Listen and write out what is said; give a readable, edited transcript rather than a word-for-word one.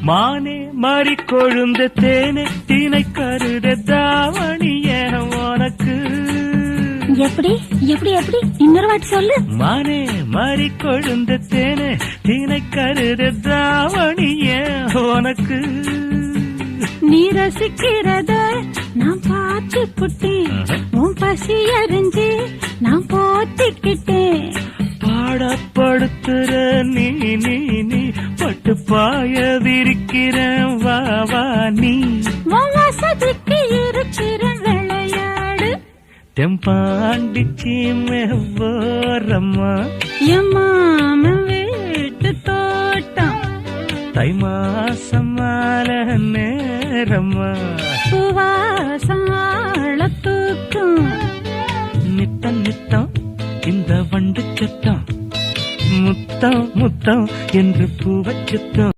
மானே மாறி கொழுந்த தேனே தினை கருத தாவணிய உனக்கு. எப்படி எப்படி எப்படி இன்னொரு வாட்டி சொல்லு. மானே மாறி கொழுந்த தேனே தினை கருத தாவணிய உனக்கு. நீ ரசிக்கிறத நான் பார்த்து புட்டேன், உன் பசி அறிஞ்சு நான் போத்திக்கிட்டேன். பாடப்படுத்துற நீ நீ நீ பட்டு பாய விரிக்கிற வா வா நீ. வசதிக்கு இருக்கிற விளையாடு தெம்பாண்டிச்சி மேவோரம்மா. எம்மாம வீட்டு தோட்டம் தை மாசமால நேரம்மா. சுவாசாள தூக்கம் நித்தம் நித்தம் இந்த வண்டு சத்தம் முத்தம் முத்தம் என்று பூவச்சுத்தம்.